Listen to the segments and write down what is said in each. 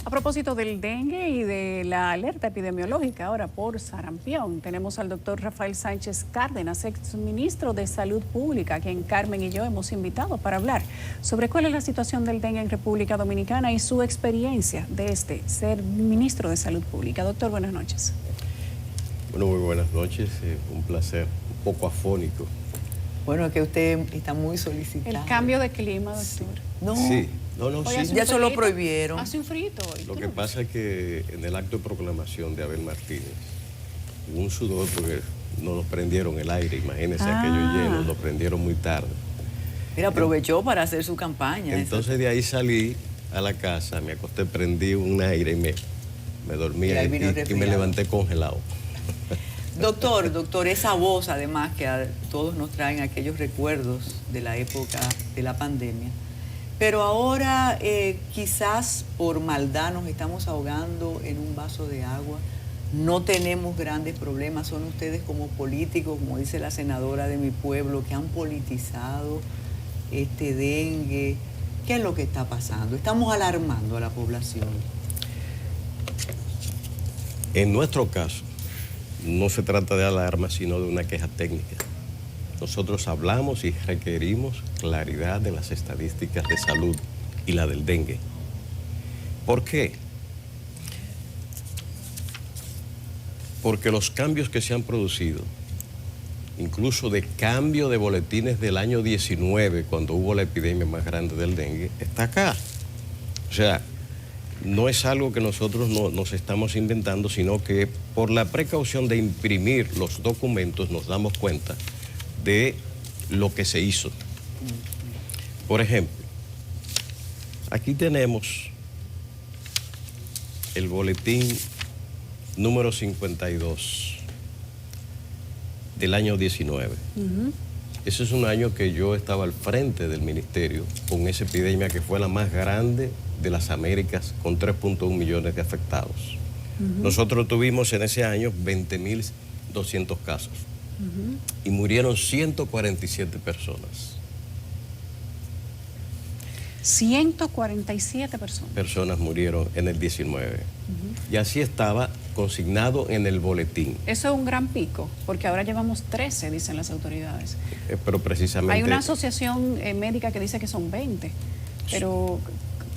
A propósito del dengue y de la alerta epidemiológica ahora por sarampión, tenemos al doctor Rafael Sánchez Cárdenas, exministro de Salud Pública, a quien Carmen y yo hemos invitado para hablar sobre cuál es la situación del dengue en República Dominicana y su experiencia de ser ministro de Salud Pública. Doctor, buenas noches. Bueno, muy buenas noches, un placer, un poco afónico. Bueno, es que usted está muy solicitado. El cambio de clima, doctor. No. Sí, sí. Ya eso lo prohibieron. Hace un frito hoy. Lo que pasa es que en el acto de proclamación de Abel Martínez hubo un sudor porque no nos prendieron el aire, imagínense aquello lleno, lo prendieron muy tarde. Mira, aprovechó para hacer su campaña. Entonces de ahí salí a la casa, me acosté, prendí un aire y me dormí y me levanté congelado. Doctor, esa voz además que a todos nos traen aquellos recuerdos de la época de la pandemia, pero ahora quizás por maldad nos estamos ahogando en un vaso de agua, no tenemos grandes problemas, son ustedes como políticos, como dice la senadora de mi pueblo, que han politizado este dengue. ¿Qué es lo que está pasando? Estamos alarmando a la población. En nuestro caso, no se trata de alarma, sino de una queja técnica. Nosotros hablamos y requerimos claridad de las estadísticas de salud y la del dengue. ¿Por qué? Porque los cambios que se han producido, incluso de cambio de boletines del año 19, cuando hubo la epidemia más grande del dengue, está acá. O sea, no es algo que nosotros nos estamos inventando, sino que por la precaución de imprimir los documentos nos damos cuenta de lo que se hizo. Por ejemplo, aquí tenemos el boletín número 52 del año 19. Ese es un año que yo estaba al frente del ministerio con esa epidemia que fue la más grande de las Américas, con 3.1 millones de afectados. Nosotros tuvimos en ese año 20.200 casos y murieron 147 personas. 147 personas. Personas murieron en el 19. Y así estaba consignado en el boletín. Eso es un gran pico, porque ahora llevamos 13, dicen las autoridades. Pero precisamente... Hay una asociación médica que dice que son 20, pero...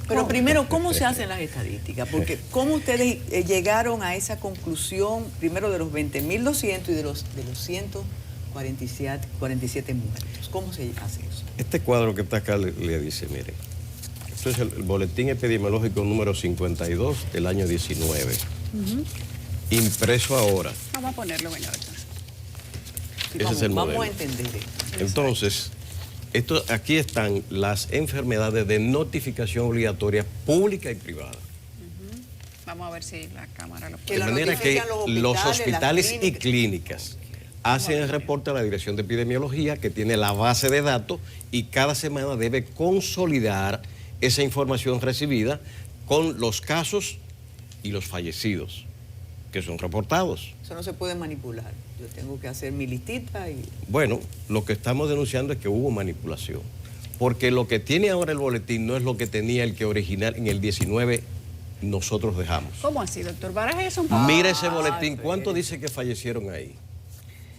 Pero primero, ¿cómo se hacen las estadísticas? Porque ¿cómo ustedes llegaron a esa conclusión, primero de los 20.200 y de los 147 muertos? ¿Cómo se hace eso? Este cuadro que está acá le dice, mire, esto es el boletín epidemiológico número 52 del año 19, impreso ahora. Vamos a ponerlo, bueno, doctor. Sí, ese es el modelo. Vamos a entender esto. Entonces, aquí están las enfermedades de notificación obligatoria pública y privada. Vamos a ver si la cámara lo De puede. manera que los hospitales y clínicas clínicas hacen el reporte a la Dirección de Epidemiología, que tiene la base de datos, y cada semana debe consolidar esa información recibida con los casos y los fallecidos que son reportados. Eso no se puede manipular. Yo tengo que hacer mi listita y... Bueno, lo que estamos denunciando es que hubo manipulación, porque lo que tiene ahora el boletín no es lo que tenía el que original en el 19 nosotros dejamos. ¿Cómo así, doctor? Baraje eso un poco. Mire ese boletín, ¿cuánto dice que fallecieron ahí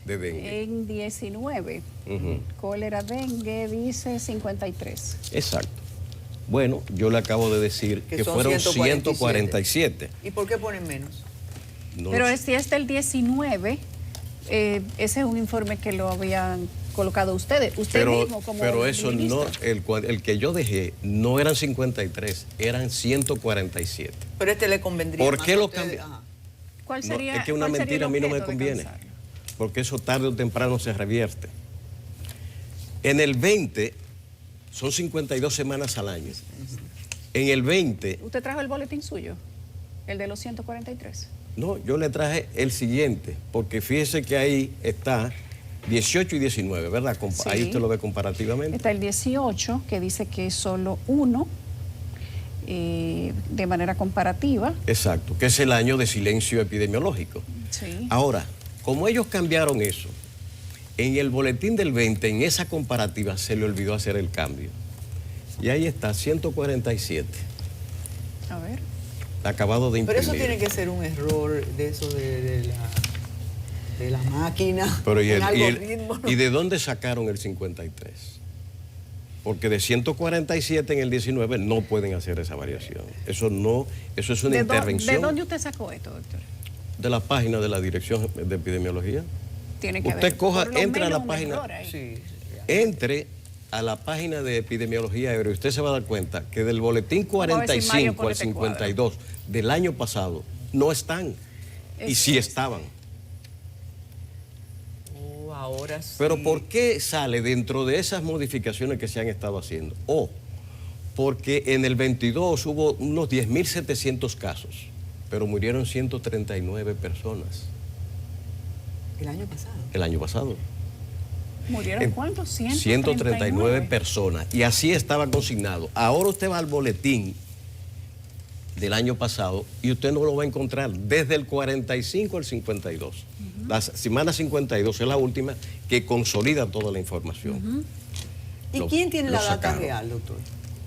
de dengue? En 19, cólera, dengue, dice 53. Exacto. Bueno, yo le acabo de decir que son fueron 147. ¿Y por qué ponen menos? No Pero lo sé. si es del 19, ese es un informe que lo habían colocado ustedes. Usted mismo como pero eso ministro. no, el que yo dejé no eran 53, eran 147. Pero este le convendría ¿Por más qué a lo ustedes. cambié? Ajá. ¿Cuál No, sería, es que una cuál sería mentira a el mí no me objeto de conviene, cansarlo? porque eso tarde o temprano se revierte. En el 20 son 52 semanas al año. En el 20, ¿Usted trajo el boletín suyo? El de los 143. no, yo le traje el siguiente, porque fíjese que ahí está 18 y 19, ¿verdad? Sí. Ahí usted lo ve comparativamente. Está el 18, que dice que es solo uno, de manera comparativa. Exacto, que es el año de silencio epidemiológico. Sí. Ahora, como ellos cambiaron eso, en el boletín del 20, en esa comparativa, se le olvidó hacer el cambio. Y ahí está, 147. A ver. acabado de Pero imprimir. eso tiene que ser un error de eso de la máquina, Pero un algoritmo. ¿y de dónde sacaron el 53? Porque de 147 en el 19 no pueden hacer esa variación. Eso es una intervención. ¿De dónde usted sacó esto, doctor? De la página de la Dirección de Epidemiología. Tiene que Usted haber, coja, por lo entre a la menos, un página. error ahí. Sí. Entre a la página de Epidemiología Aérea y usted se va a dar cuenta que del boletín Vamos a ver si Mario 45 pone al este cuadro. 52 del año pasado no están. Y sí estaban. Ahora sí. Pero ¿por qué sale dentro de esas modificaciones que se han estado haciendo? Porque en el 22 hubo unos 10.700 casos, pero murieron 139 personas El año pasado. el año pasado. ¿Murieron cuántos? 139 personas. Y así estaba consignado. Ahora usted va al boletín del año pasado y usted no lo va a encontrar desde el 45 al 52. La semana 52 es la última que consolida toda la información. ¿Y quién tiene la data sacaron. real, doctor?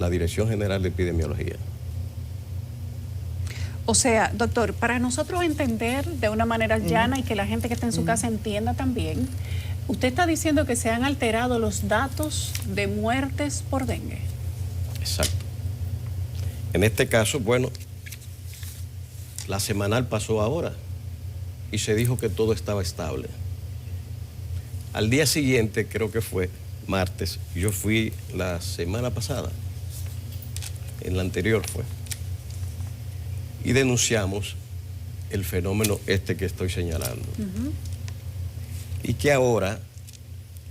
La Dirección General de Epidemiología. O sea, doctor, para nosotros entender de una manera llana y que la gente que está en su casa entienda también, usted está diciendo que se han alterado los datos de muertes por dengue. Exacto. En este caso, bueno, la semanal pasó ahora y se dijo que todo estaba estable. Al día siguiente, creo que fue martes, yo fui la semana pasada, en la anterior fue, y denunciamos el fenómeno este que estoy señalando. Y que ahora,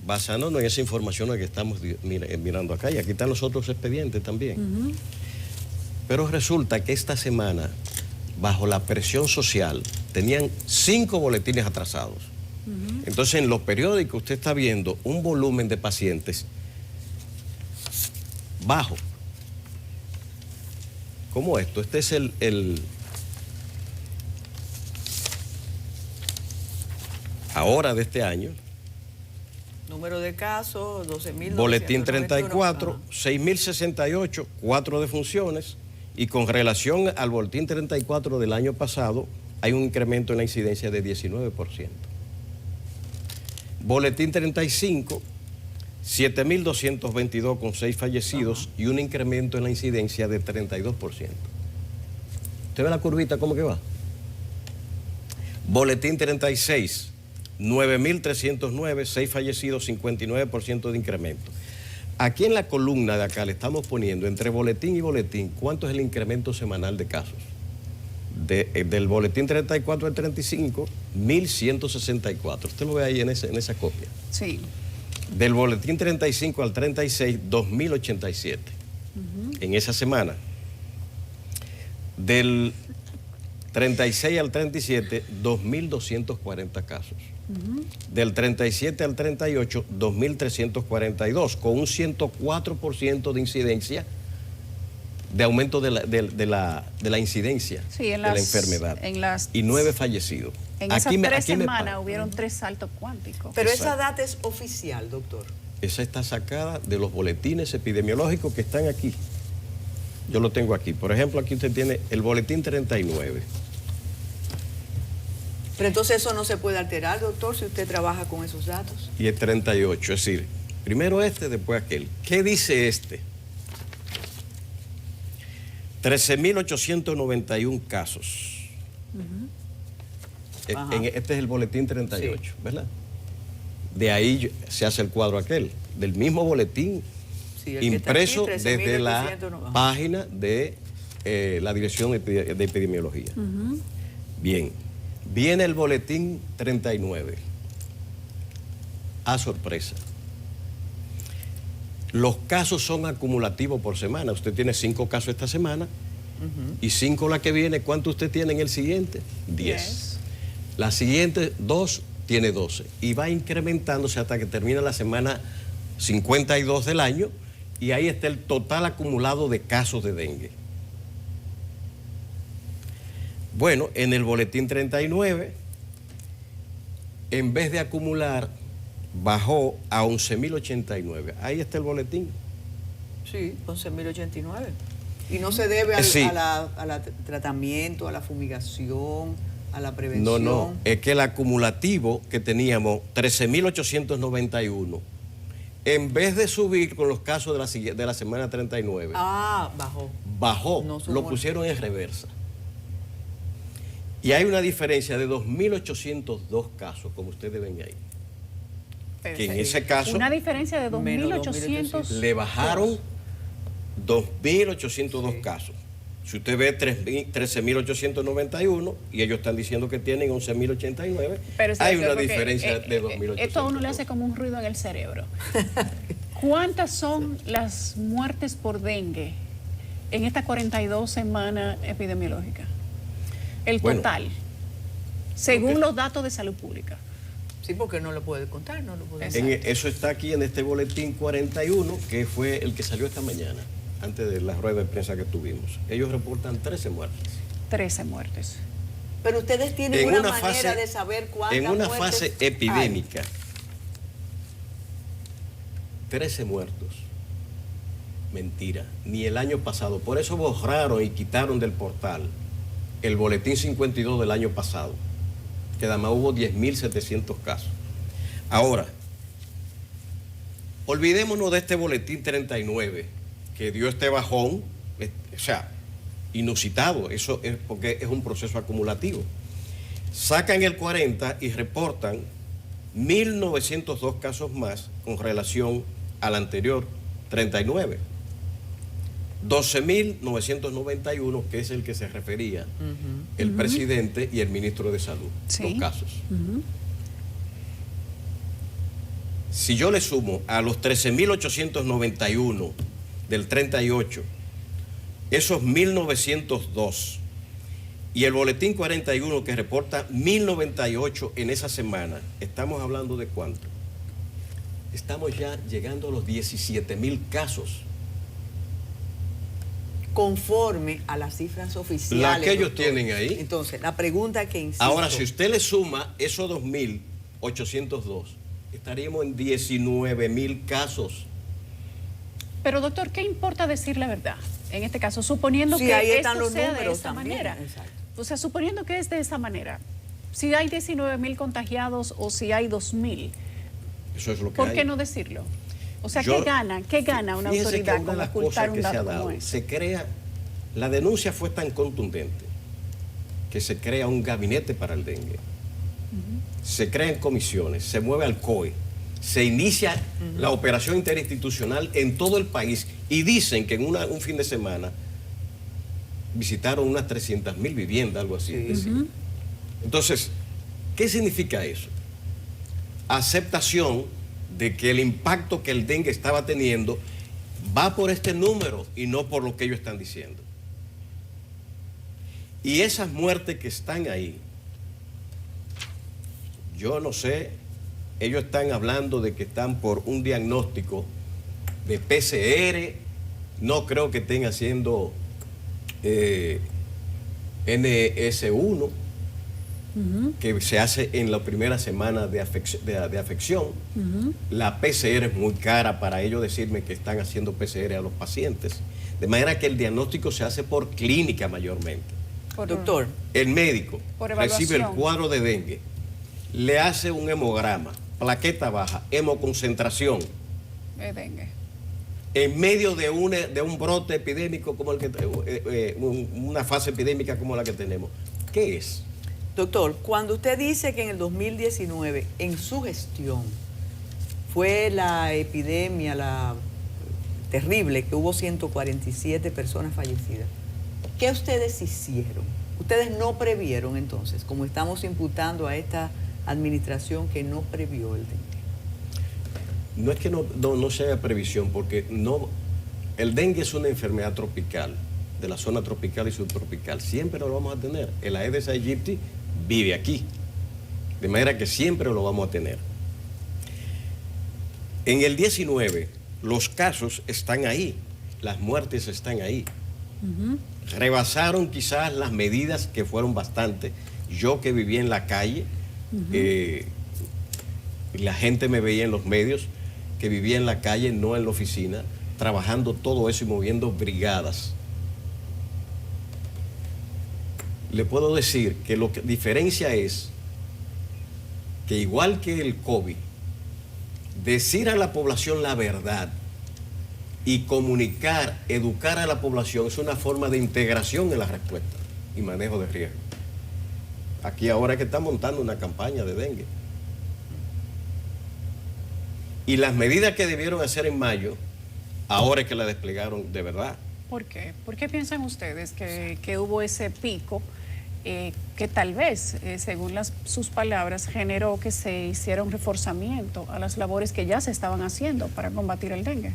basándonos en esa información que estamos mirando acá, y aquí están los otros expedientes también, pero resulta que esta semana, bajo la presión social, tenían 5 boletines atrasados. Entonces, en los periódicos usted está viendo un volumen de pacientes bajo. ¿Cómo esto? Este es el ahora de este año. Número de casos, 12.000. Boletín 34, 6.068, 4 defunciones. Y con relación al boletín 34 del año pasado, hay un incremento en la incidencia de 19%. Boletín 35, 7.222 con 6 fallecidos y un incremento en la incidencia de 32%. ¿Usted ve la curvita cómo que va? Boletín 36, 9.309, 6 fallecidos, 59% de incremento. Aquí en la columna de acá le estamos poniendo entre boletín y boletín cuánto es el incremento semanal de casos. Del boletín 34 al 35, 1.164. Usted lo ve ahí en esa copia. Sí. Del boletín 35 al 36, 2.087 en esa semana. Del 36 al 37, 2.240 casos. Del 37 al 38, 2.342, con un 104% de incidencia, de aumento de la incidencia de la enfermedad. Y 9 fallecidos. En esas 3 semanas hubieron 3 saltos cuánticos. Pero Exacto. esa data es oficial, doctor. Esa está sacada de los boletines epidemiológicos que están aquí. Yo lo tengo aquí. Por ejemplo, aquí usted tiene el boletín 39. Pero entonces eso no se puede alterar, doctor, si usted trabaja con esos datos. Y el 38, es decir, primero este, después aquel. ¿Qué dice este? 13.891 casos. Este es el boletín 38, sí. ¿Verdad? De ahí se hace el cuadro aquel, del mismo boletín, sí, impreso aquí, desde la página de la Dirección de Epidemiología. Bien, viene el boletín 39. A sorpresa. Los casos son acumulativos por semana. Usted tiene 5 casos esta semana y 5 la que viene. ¿Cuánto usted tiene en el siguiente? 10. La siguiente 2 tiene 12. Y va incrementándose hasta que termina la semana 52 del año y ahí está el total acumulado de casos de dengue. Bueno, en el boletín 39, en vez de acumular, bajó a 11.089. Ahí está el boletín. Sí, 11.089. Y no se debe al Sí. tratamiento, a la fumigación, a la No, prevención. no, es que el acumulativo que teníamos, 13.891, en vez de subir con los casos de la semana 39, Bajó. bajó, No sumó. lo pusieron en reversa. Y hay una diferencia de 2.802 casos, como ustedes ven ahí. Que en ese caso Una diferencia de Menos 2.800. le bajaron 2.802 casos. Si usted ve 13.891 y ellos están diciendo que tienen 11.089, Pero hay doctor, una porque, diferencia de 2.800. Esto a uno le hace como un ruido en el cerebro. ¿Cuántas son las muertes por dengue en esta 42 semanas epidemiológica? El Bueno, total, según ok. los datos de salud pública. Sí, porque no lo puede contar, no lo puede Eso está aquí en este boletín 41, que fue el que salió esta mañana, antes de la rueda de prensa que tuvimos. Ellos reportan 13 muertes. 13 muertes. Pero ustedes tienen En una una manera fase- de saber cuántas En una muertes fase hay. epidémica, 13 muertos. Mentira, ni el año pasado. Por eso borraron y quitaron del portal el boletín 52 del año pasado, que además hubo 10.700 casos. Ahora, olvidémonos de este boletín 39, que dio este bajón, o sea, inusitado, eso es porque es un proceso acumulativo. Sacan el 40 y reportan 1.902 casos más con relación al anterior 39. 12.991, que es el que se refería el presidente y el ministro de Salud, Sí. los casos. Si yo le sumo a los 13.891 del 38, esos 1.902, y el boletín 41 que reporta 1.098 en esa semana, estamos hablando de cuánto. Estamos ya llegando a los 17.000 casos. Conforme a las cifras oficiales. La que ellos doctor. tienen ahí. Entonces, la pregunta que insisto. Ahora, si usted le suma esos 2.802, estaríamos en 19.000 casos. Pero doctor, ¿qué importa decir la verdad? En este caso, suponiendo Sí, que ahí están esto los sea de números esa también, manera. exacto. O sea, suponiendo que es de esa manera, si hay 19.000 contagiados o si hay 2.000, Eso es lo que ¿por hay. qué no decirlo? O sea, Yo- ¿qué gana? ¿Qué gana una Fíjese que autoridad una de con las ocultar cosas un que se ha dato como dado, ese? se crea, la denuncia fue tan contundente que se crea un gabinete para el dengue. Se crean comisiones, se mueve al COE, se inicia la operación interinstitucional en todo el país y dicen que en un fin de semana visitaron unas 300.000 viviendas, algo así. decían. Entonces, ¿qué significa eso? Aceptación de que el impacto que el dengue estaba teniendo va por este número y no por lo que ellos están diciendo. Y esas muertes que están ahí, yo no sé, ellos están hablando de que están por un diagnóstico de PCR, no creo que estén haciendo NS1, que se hace en la primera semana de afección. La PCR es muy cara para ellos decirme que están haciendo PCR a los pacientes. De manera que el diagnóstico se hace por clínica mayormente. Doctor, El médico Por recibe el evaluación. cuadro de dengue, le hace un hemograma, plaqueta baja, hemoconcentración, Dengue. en medio de un brote epidémico como el que una fase epidémica como la que tenemos. ¿Qué es? doctor, cuando usted dice que en el 2019, en su gestión, fue la epidemia, la terrible, que hubo 147 personas fallecidas, ¿qué ustedes hicieron? Ustedes no previeron entonces, como estamos imputando a esta administración que no previó el dengue. No es que no se haga previsión, porque el dengue es una enfermedad tropical, de la zona tropical y subtropical. Siempre lo vamos a tener. El Aedes aegypti vive aquí, de manera que siempre lo vamos a tener. En el 19, los casos están ahí, las muertes están ahí. Rebasaron quizás las medidas, que fueron bastante. Yo que vivía en la calle, la gente me veía en los medios, que vivía en la calle, no en la oficina, trabajando todo eso y moviendo brigadas le puedo decir que lo que diferencia es que igual que el COVID, decir a la población la verdad y comunicar, educar a la población es una forma de integración en la respuesta y manejo de riesgo. Aquí ahora que están montando una campaña de dengue. Y las medidas que debieron hacer en mayo, ahora es que la desplegaron de verdad. ¿Por qué? ¿Por qué piensan ustedes que hubo ese pico que tal vez, según sus palabras, generó que se hiciera un reforzamiento a las labores que ya se estaban haciendo para combatir el dengue?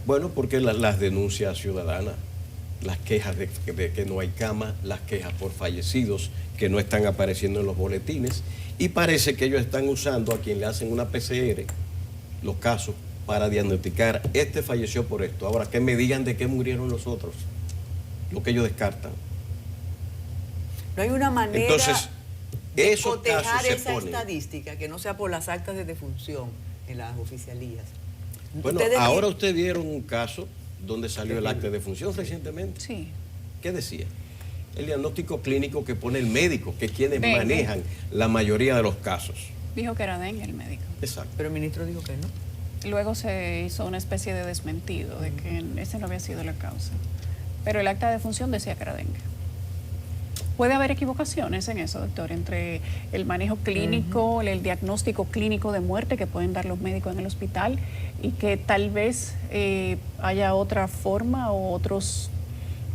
Bueno, porque las denuncias ciudadanas, las quejas de que no hay cama, las quejas por fallecidos que no están apareciendo en los boletines, y parece que ellos están usando a quien le hacen una PCR, los casos, para diagnosticar, este falleció por esto. Ahora, que me digan de qué murieron los otros, lo que ellos descartan. No hay una manera Entonces, de esos cotejar casos se esa ponen. estadística que no sea por las actas de defunción en las oficialías. Bueno, Ustedes ahora ustedes vieron un caso donde salió el Terrible. acta de defunción recientemente. Sí. ¿Qué decía? El diagnóstico clínico que pone el médico, que es quienes Dengue. manejan la mayoría de los casos. Dijo que era dengue el médico. Exacto. Pero el ministro dijo que no. Luego se hizo una especie de desmentido de que ese no había sido la causa. Pero el acta de defunción decía que era dengue. ¿Puede haber equivocaciones en eso, doctor, entre el manejo clínico, el diagnóstico clínico de muerte que pueden dar los médicos en el hospital y que tal vez haya otra forma o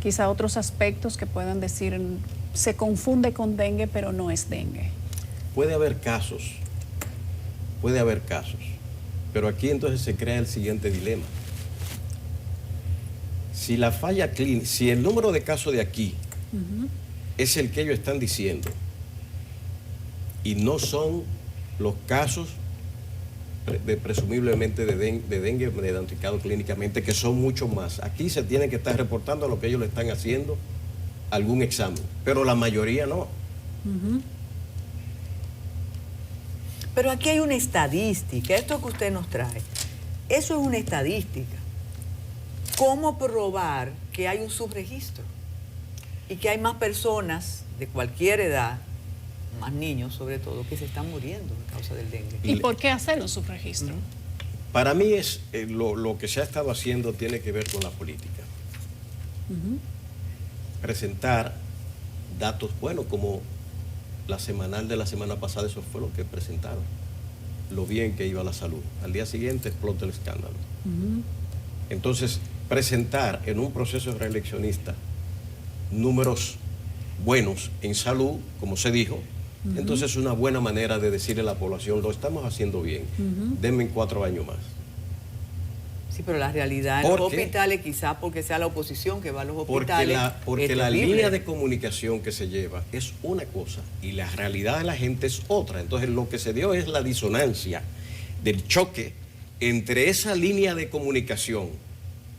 quizá otros aspectos que puedan decir se confunde con dengue pero no es dengue? Puede haber casos, pero aquí entonces se crea el siguiente dilema. Si la falla clínica, si el número de casos de aquí es el que ellos están diciendo y no son los casos presumiblemente de dengue diagnosticado clínicamente, que son mucho más, aquí se tiene que estar reportando a lo que ellos le están haciendo algún examen, pero la mayoría no. Pero aquí hay una estadística, esto que usted nos trae, eso es una estadística. ¿Cómo probar que hay un subregistro? Y que hay más personas de cualquier edad, más niños sobre todo, que se están muriendo a causa del dengue. ¿Y por qué hacer un subregistro? Para mí es lo que se ha estado haciendo tiene que ver con la política. Presentar datos buenos, como la semanal de la semana pasada, eso fue lo que presentaron. Lo bien que iba la salud. Al día siguiente explota el escándalo. Entonces, presentar en un proceso reeleccionista números buenos en salud, como se dijo, entonces es una buena manera de decirle a la población, lo estamos haciendo bien, denme 4 años más. Sí, pero la realidad en los hospitales, quizás porque sea la oposición que va a los hospitales. Porque la línea de comunicación que se lleva es una cosa y la realidad de la gente es otra. Entonces lo que se dio es la disonancia del choque entre esa línea de comunicación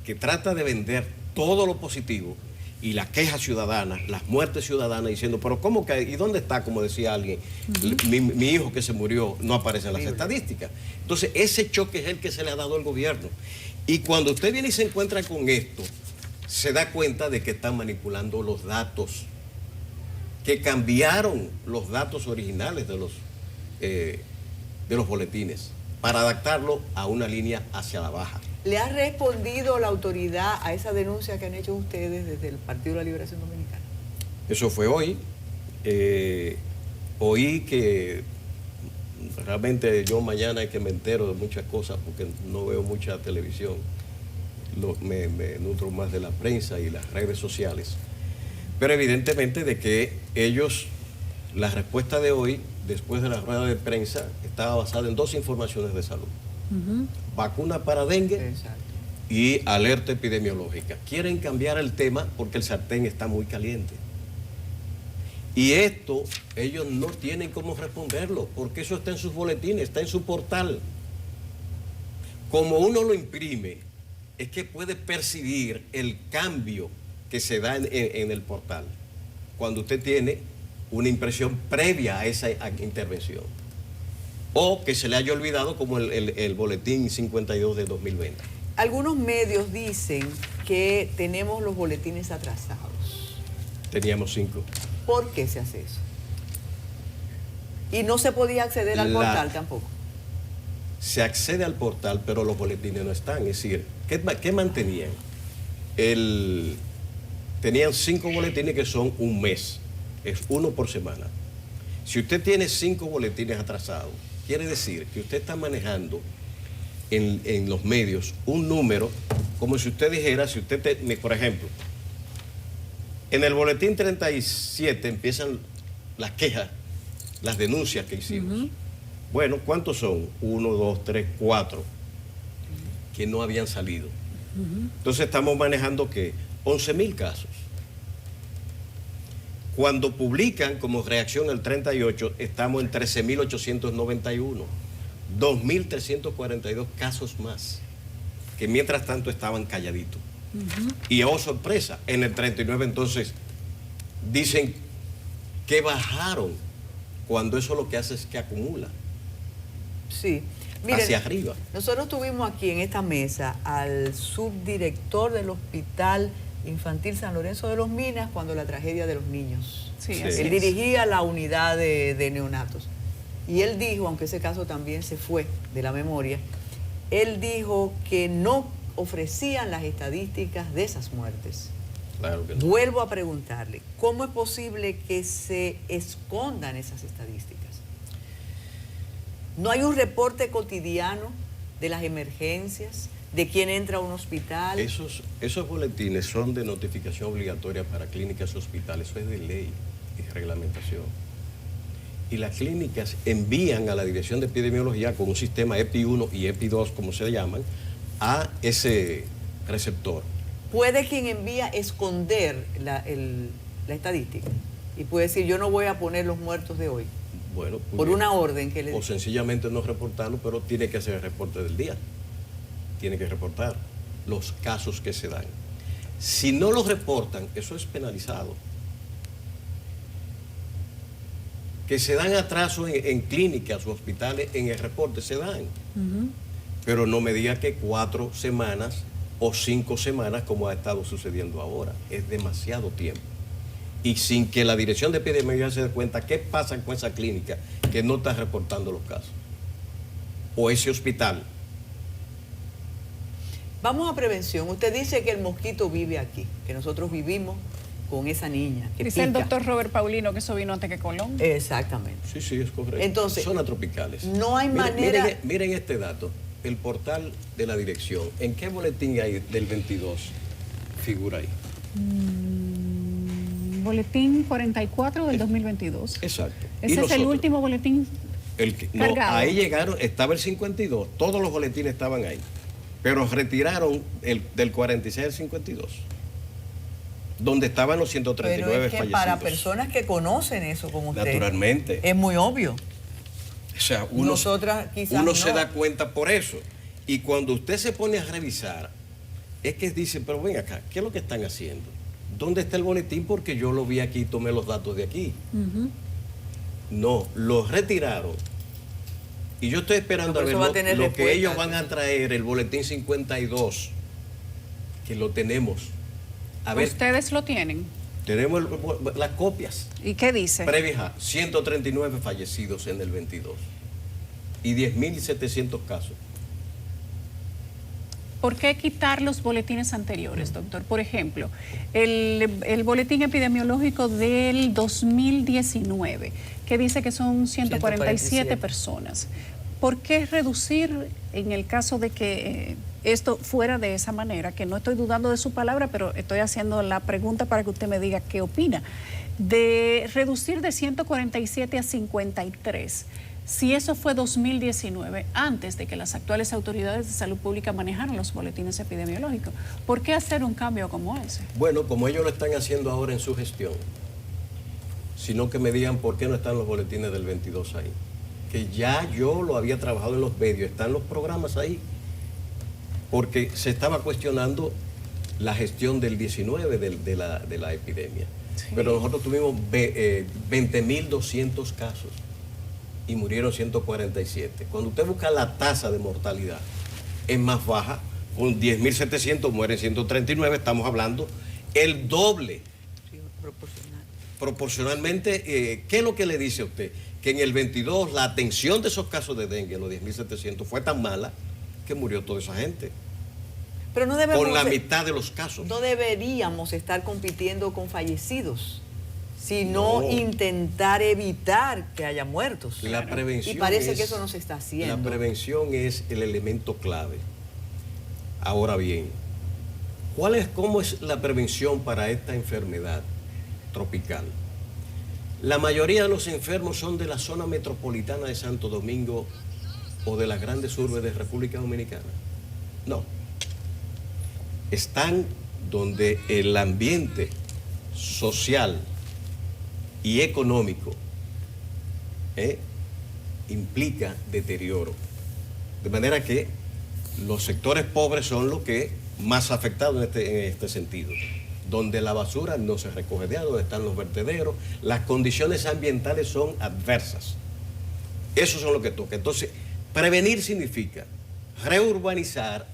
que trata de vender todo lo positivo y la queja ciudadana, las muertes ciudadanas, diciendo, pero ¿cómo que? ¿Y dónde está? Como decía alguien, mi hijo que se murió no aparece en las estadísticas. Entonces, ese choque es el que se le ha dado al gobierno. Y cuando usted viene y se encuentra con esto, se da cuenta de que están manipulando los datos, que cambiaron los datos originales de los boletines para adaptarlo a una línea hacia la baja. ¿Le ha respondido la autoridad a esa denuncia que han hecho ustedes desde el Partido de la Liberación Dominicana? Eso fue hoy. Oí que realmente yo mañana es que me entero de muchas cosas porque no veo mucha televisión. Me nutro más de la prensa y las redes sociales. Pero evidentemente de que ellos, la respuesta de hoy, después de la rueda de prensa, estaba basada en 2 informaciones de salud. Vacuna para dengue. Exacto. Y alerta epidemiológica. Quieren cambiar el tema porque el sartén está muy caliente. Y esto ellos no tienen cómo responderlo, porque eso está en sus boletines, está en su portal. Como uno lo imprime, es que puede percibir el cambio que se da en el portal, cuando usted tiene una impresión previa a esa intervención. O que se le haya olvidado, como el boletín 52 de 2020. Algunos medios dicen que tenemos los boletines atrasados. Teníamos 5. ¿Por qué se hace eso? Y no se podía acceder al portal tampoco. Se accede al portal, pero los boletines no están. Es decir, ¿qué mantenían? Tenían 5 boletines que son un mes. Es uno por semana. Si usted tiene 5 boletines atrasados, quiere decir que usted está manejando en los medios un número, como si usted dijera, si usted, por ejemplo, en el boletín 37 empiezan las quejas, las denuncias que hicimos. Bueno, ¿cuántos son? 1, 2, 3, 4 que no habían salido. Entonces estamos manejando que 11.000 casos. Cuando publican como reacción el 38, estamos en 13.891, 2.342 casos más, que mientras tanto estaban calladitos. Y oh sorpresa, en el 39 entonces dicen que bajaron, cuando eso lo que hace es que acumula. Sí. Miren, hacia arriba. Nosotros tuvimos aquí en esta mesa al subdirector del Hospital Infantil San Lorenzo de los Minas cuando la tragedia de los niños. Sí, Sí. así Él es. dirigía la unidad de neonatos. Y él dijo, aunque ese caso también se fue de la memoria, él dijo que no ofrecían las estadísticas de esas muertes. Claro que no. Vuelvo a preguntarle, ¿cómo es posible que se escondan esas estadísticas? ¿No hay un reporte cotidiano de las emergencias, de quién entra a un hospital? Esos boletines son de notificación obligatoria para clínicas y hospitales. Eso es de ley y reglamentación. Y las clínicas envían a la Dirección de Epidemiología con un sistema EPI 1 y EPI 2, como se llaman, a ese receptor. ¿Puede quien envía esconder la estadística? Y puede decir, yo no voy a poner los muertos de hoy, Bueno, por una orden que le o sencillamente no reportarlo, pero tiene que hacer el reporte del día. Tiene que reportar los casos que se dan. Si no los reportan, eso es penalizado. Que se dan atrasos en clínicas o hospitales, en el reporte se dan. Pero no me diga que 4 semanas o 5 semanas como ha estado sucediendo ahora. Es demasiado tiempo. Y sin que la Dirección de Epidemiología se dé cuenta qué pasa con esa clínica que no está reportando los casos. O ese hospital. Vamos a prevención. Usted dice que el mosquito vive aquí, que nosotros vivimos con esa niña que Dice el pica. doctor Robert Paulino que eso vino antes que Colón. Exactamente. Sí, sí, es correcto. Entonces, zonas tropicales. no hay manera- Miren este dato. El portal de la dirección. ¿En qué boletín hay del 22 figura ahí? Boletín 44 del 2022. Exacto. ¿Y Ese es el nosotros? último boletín. No, cargado. ahí llegaron, estaba el 52, todos los boletines estaban ahí, pero retiraron del 46 al 52, donde estaban los 139 Pero es que fallecidos. para personas que conocen eso como usted, Naturalmente. es muy obvio. O sea, uno Nosotras quizás uno no. se da cuenta por eso. Y cuando usted se pone a revisar, es que dice, pero ven acá, ¿qué es lo que están haciendo? ¿Dónde está el boletín? Porque yo lo vi aquí y tomé los datos de aquí. No, los retiraron. Y yo estoy esperando No, a pero ver eso va a tener lo que respuesta. ellos van a traer, el boletín 52, que lo tenemos. A ver, Ustedes lo tienen. tenemos las copias. ¿Y qué dice? Previas, 139 fallecidos en el 22 y 10.700 casos. ¿Por qué quitar los boletines anteriores, doctor? Por ejemplo, el boletín epidemiológico del 2019, que dice que son 147 personas. ¿Por qué reducir en el caso de que esto fuera de esa manera? Que no estoy dudando de su palabra, pero estoy haciendo la pregunta para que usted me diga qué opina. De reducir de 147 a 53. Si eso fue 2019, antes de que las actuales autoridades de salud pública manejaran los boletines epidemiológicos, ¿por qué hacer un cambio como ese? Bueno, como ellos lo están haciendo ahora en su gestión, sino que me digan por qué no están los boletines del 22 ahí. Que ya yo lo había trabajado en los medios, están los programas ahí, porque se estaba cuestionando la gestión del 19 de la epidemia. Sí. Pero nosotros tuvimos 20.200 casos y murieron 147. Cuando usted busca la tasa de mortalidad, es más baja, con 10.700 mueren 139, estamos hablando el doble. Sí, proporcional. proporcionalmente, ¿qué es lo que le dice a usted? Que en el 22 la atención de esos casos de dengue, los 10.700, fue tan mala que murió toda esa gente. Pero no debemos, Con la mitad de los casos. no deberíamos estar compitiendo con fallecidos, sino intentar evitar que haya muertos. La prevención y parece que eso no se está haciendo. La prevención es el elemento clave. Ahora bien, ¿cómo es la prevención para esta enfermedad tropical? La mayoría de los enfermos son de la zona metropolitana de Santo Domingo o de las grandes urbes de República Dominicana. No. Están donde el ambiente social y económico implica deterioro. De manera que los sectores pobres son los que más afectados en este sentido. Donde la basura no se recoge de ahí, donde están los vertederos, las condiciones ambientales son adversas. Eso son lo que toca. Entonces, prevenir significa reurbanizar,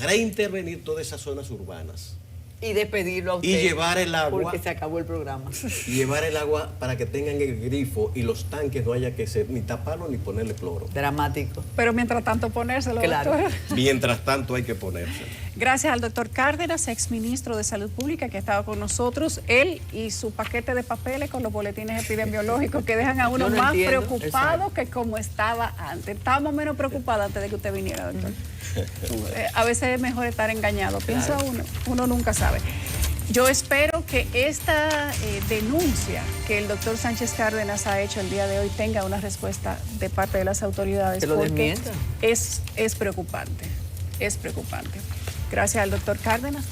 reintervenir todas esas zonas urbanas. Y despedirlo a usted. Y llevar el agua. Porque se acabó el programa. Y llevar el agua para que tengan el grifo y los tanques no haya que ni taparlo ni ponerle cloro. Dramático. Pero mientras tanto ponérselo, Claro. doctor. Mientras tanto hay que ponérselo. Gracias al doctor Cárdenas, exministro de Salud Pública, que ha estado con nosotros. Él y su paquete de papeles con los boletines epidemiológicos que dejan a uno Yo no más entiendo, preocupado que como estaba antes. Estábamos menos preocupados antes de que usted viniera, doctor. A veces es mejor estar engañado, piensa uno nunca sabe. Yo espero que esta denuncia que el doctor Sánchez Cárdenas ha hecho el día de hoy tenga una respuesta de parte de las autoridades, Que lo porque desmientan. es preocupante, es preocupante. Gracias al doctor Cárdenas.